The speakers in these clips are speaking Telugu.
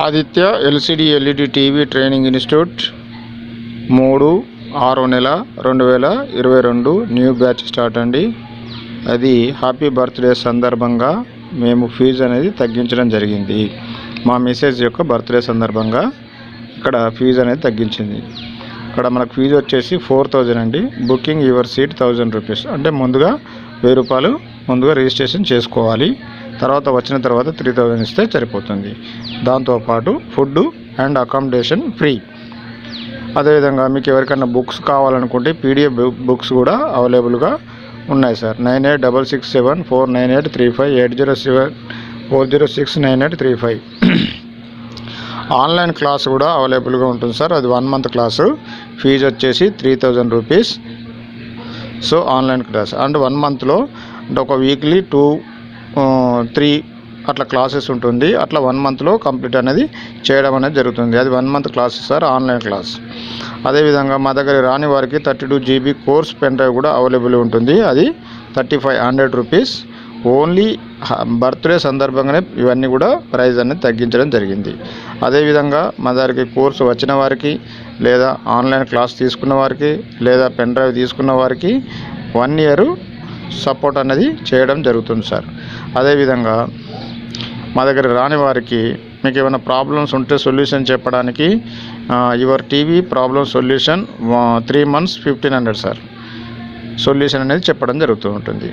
Aditya LCD LED TV training institute 3/6/2022 new batch start అండి. అది హ్యాపీ బర్త్డే సందర్భంగా మేము ఫీజు అనేది తగ్గించడం జరిగింది. మా మిసెస్ యొక్క బర్త్డే సందర్భంగా ఇక్కడ ఫీజు అనేది తగ్గించింది. ఇక్కడ మనకు ఫీజు వచ్చేసి 4,000 అండి. Booking your seat 1,000 rupees. అంటే ముందుగా 1,000 రూపాయలు ముందుగా రిజిస్ట్రేషన్ చేసుకోవాలి. తర్వాత వచ్చిన తర్వాత 3,000 ఇస్తే సరిపోతుంది. దాంతోపాటు ఫుడ్ అండ్ అకామిడేషన్ ఫ్రీ. అదేవిధంగా మీకు ఎవరికైనా బుక్స్ కావాలనుకుంటే పీడిఎఫ్ బుక్స్ కూడా అవైలబుల్గా ఉన్నాయి సార్. 9866749835 80740699835. ఆన్లైన్ క్లాస్ కూడా అవైలబుల్గా ఉంటుంది సార్. అది 1 మంత్ క్లాసు. ఫీజు వచ్చేసి 3,000 rupees. So online class and 1 మంత్లో అంటే ఒక వీక్లీ 2-3 అట్లా క్లాసెస్ ఉంటుంది. అట్లా 1 మంత్లో కంప్లీట్ అనేది చేయడం అనేది జరుగుతుంది. అది 1 month class sir, online class. అదేవిధంగా మా దగ్గర రాని వారికి 32 GB కోర్స్ పెన్ డ్రైవ్ కూడా అవైలబుల్ ఉంటుంది. అది 3,500 రూపీస్. ఓన్లీ బర్త్డే సందర్భంగానే ఇవన్నీ కూడా ప్రైస్ అనేది తగ్గించడం జరిగింది. అదేవిధంగా మా దగ్గరికి కోర్సు వచ్చిన వారికి లేదా ఆన్లైన్ క్లాస్ తీసుకున్న వారికి లేదా పెన్ డ్రైవ్ తీసుకున్న వారికి 1 ఇయర్ సపోర్ట్ అనేది చేయడం జరుగుతుంది సార్. అదేవిధంగా మా దగ్గర రాని వారికి మీకు ఏమైనా ప్రాబ్లమ్స్ ఉంటే సొల్యూషన్ చెప్పడానికి your TV problem solution 3 months 1,500 sir. Solution అనేది చెప్పడం జరుగుతూ ఉంటుంది.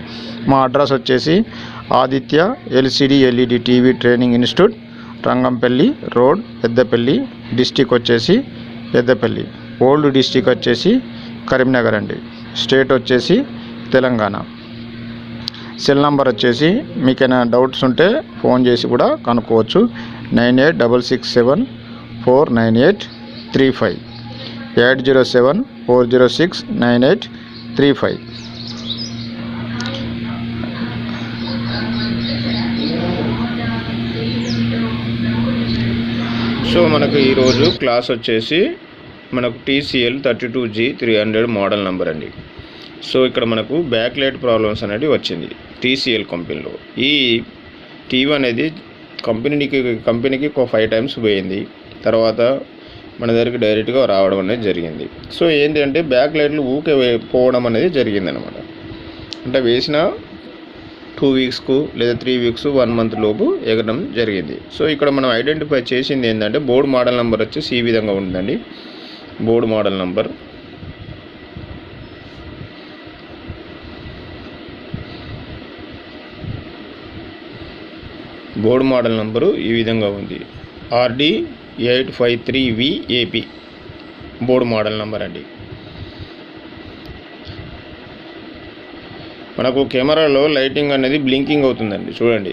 మా అడ్రస్ వచ్చేసి Aditya LCD LED TV training institute, Rangampalli road, Peddapalli. District వచ్చేసి పెద్దపల్లి. ఓల్డ్ డిస్టిక్ వచ్చేసి కరీంనగర్ అండి. స్టేట్ వచ్చేసి తెలంగాణ. సెల్ నంబర్ వచ్చేసి మీకు ఏమైనా డౌట్స్ ఉంటే ఫోన్ చేసి కూడా కనుక్కోవచ్చు. 9866749835 80740699835. సో మనకు ఈరోజు క్లాస్ వచ్చేసి మనకు TCL 32G300 మోడల్ నెంబర్ అండి. సో ఇక్కడ మనకు బ్యాక్ లైట్ ప్రాబ్లమ్స్ అనేది వచ్చింది TCL కంపెనీలో. ఈ టీవీ అనేది కంపెనీకి ఒక 5 times పోయింది. తర్వాత మన దగ్గరికి డైరెక్ట్గా రావడం అనేది జరిగింది. సో ఏంటి అంటే బ్యాక్ లైట్లు ఊకే పోవడం అనేది జరిగింది అనమాట. అంటే వేసిన 2 weeksకు లేదా 3 weeks 1 month లోపు ఎగరడం జరిగింది. సో ఇక్కడ మనం ఐడెంటిఫై చేసింది ఏంటంటే బోర్డు మోడల్ నెంబర్ వచ్చేసి ఈ విధంగా ఉంటుందండి. బోర్డు మోడల్ నెంబర్ ఈ విధంగా ఉంది. RD853VAP బోర్డు మోడల్ నెంబర్ అండి. మనకు కెమెరాలో లైటింగ్ అనేది బ్లింకింగ్ అవుతుందండి. చూడండి,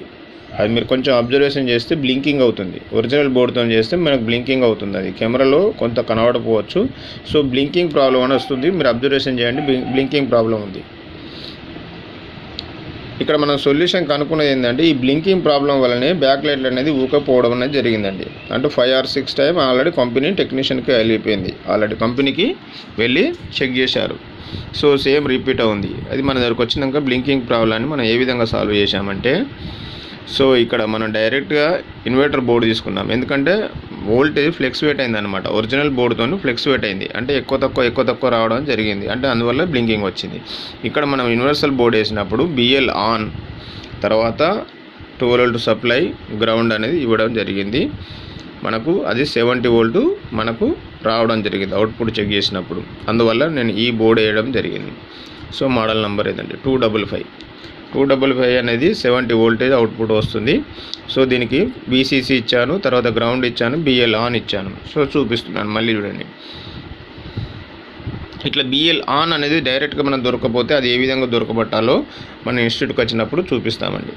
అది మీరు కొంచెం అబ్జర్వేషన్ చేస్తే బ్లింకింగ్ అవుతుంది. ఒరిజినల్ బోర్డుతో చేస్తే మనకు బ్లింకింగ్ అవుతుంది. అది కెమెరాలో కొంత కనబడకపోవచ్చు. సో బ్లింకింగ్ ప్రాబ్లం అని వస్తుంది. మీరు అబ్జర్వేషన్ చేయండి, బ్లింకింగ్ ప్రాబ్లం ఉంది. ఇక్కడ మనం సొల్యూషన్ కనుక్కున్నది ఏంటంటే ఈ బ్లింకింగ్ ప్రాబ్లం వల్లనే బ్యాక్ లైట్లు అనేది ఊకపోవడం అనేది జరిగిందండి. అంటే 5 or 6 times ఆల్రెడీ కంపెనీ టెక్నీషియన్కి వెళ్ళిపోయింది. ఆల్రెడీ కంపెనీకి వెళ్ళి చెక్ చేశారు. సో సేమ్ రిపీట్ అవుంది. అది మన దగ్గరకు వచ్చినాక బ్లింకింగ్ ప్రాబ్లాన్ని మనం ఏ విధంగా సాల్వ్ చేశామంటే, సో ఇక్కడ మనం డైరెక్ట్గా ఇన్వర్టర్ బోర్డు తీసుకున్నాం. ఎందుకంటే వోల్టేజ్ ఫ్లెక్చువేట్ అయింది అనమాట. ఒరిజినల్ బోర్డుతో ఫ్లెక్చువేట్ అయింది. అంటే ఎక్కువ తక్కువ రావడం జరిగింది. అంటే అందువల్ల బ్లింకింగ్ వచ్చింది. ఇక్కడ మనం యూనివర్సల్ బోర్డు వేసినప్పుడు BL ఆన్, తర్వాత 12 volt సప్లై, గ్రౌండ్ అనేది ఇవ్వడం జరిగింది. మనకు అది 70 volt మనకు రావడం జరిగింది అవుట్పుట్ చెక్ చేసినప్పుడు. అందువల్ల నేను ఈ బోర్డు వేయడం జరిగింది. సో మోడల్ నెంబర్ ఏదండి 255 అనేది 70 voltage అవుట్పుట్ వస్తుంది. సో దీనికి VCC ఇచ్చాను, తర్వాత గ్రౌండ్ ఇచ్చాను, BL ఆన్ ఇచ్చాను. సో చూపిస్తున్నాను, మళ్ళీ చూడండి. ఇట్లా BL ఆన్ అనేది డైరెక్ట్గా మనం దొరకపోతే అది ఏ విధంగా దొరకబట్టాలో మన ఇన్స్టిట్యూట్కి వచ్చినప్పుడు చూపిస్తామండి.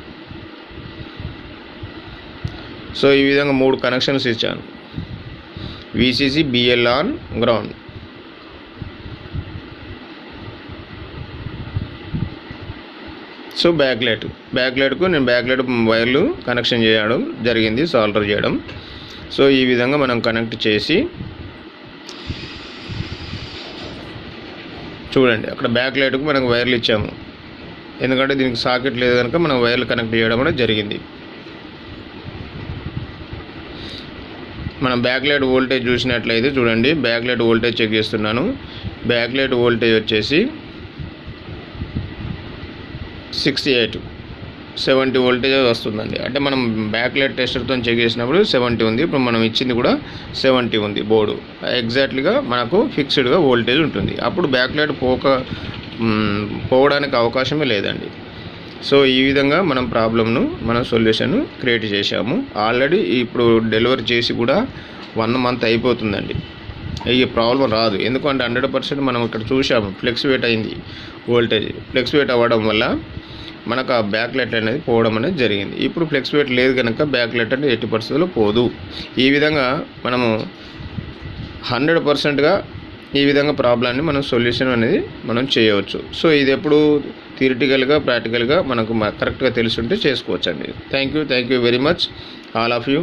సో ఈ విధంగా 3 కనెక్షన్స్ ఇచ్చాను. VCC, BL on, ground. So back లైట్కు నేను బ్యాక్ లైట్ వైర్లు కనెక్షన్ చేయడం జరిగింది, సాల్డర్ చేయడం. సో ఈ విధంగా మనం కనెక్ట్ చేసి చూడండి, అక్కడ బ్యాక్ లైట్కు మనకు వైర్లు ఇచ్చాము. ఎందుకంటే దీనికి సాకెట్ లేదు కనుక మనం వైర్లు కనెక్ట్ చేయడం అనేది జరిగింది. మనం బ్యాక్లైట్ వోల్టేజ్ చూసినట్లయితే చూడండి, బ్యాక్లైట్ వోల్టేజ్ చెక్ చేస్తున్నాను. బ్యాక్లైట్ వోల్టేజ్ వచ్చేసి 70 వోల్టేజ్ వస్తుందండి. అంటే మనం బ్యాక్లైట్ టెస్టర్తో చెక్ చేసినప్పుడు 70 ఉంది. ఇప్పుడు మనం ఇచ్చింది కూడా 70 ఉంది బోర్డు. ఎగ్జాక్ట్లీగా మనకు ఫిక్స్డ్గా వోల్టేజ్ ఉంటుంది. అప్పుడు బ్యాక్లైట్ పోవడానికి అవకాశమే లేదండి. సో ఈ విధంగా మనం ప్రాబ్లమ్ను మనం సొల్యూషన్ క్రియేట్ చేశాము. ఆల్రెడీ ఇప్పుడు డెలివరీ చేసి కూడా 1 మంత్ అయిపోతుందండి. ఈ ప్రాబ్లం రాదు. ఎందుకంటే 100% మనం ఇక్కడ చూసాము, ఫ్లెక్సివేట్ అయింది వోల్టేజ్. ఫ్లెక్సివేట్ అవ్వడం వల్ల మనకు ఆ బ్యాక్లైట్ అనేది పోవడం అనేది జరిగింది. ఇప్పుడు ఫ్లెక్సివేట్ లేదు కనుక బ్యాక్లైట్ అనేది 80% పోదు. ఈ విధంగా మనము 100%గా ఈ విధంగా ప్రాబ్లాన్ని మనం సొల్యూషన్ అనేది మనం చేయవచ్చు. సో ఇది ఎప్పుడు థియరిటికల్గా ప్రాక్టికల్గా మనకు కరెక్ట్గా తెలుసుంటే చేసుకోవచ్చండి. Thank you very much all of you.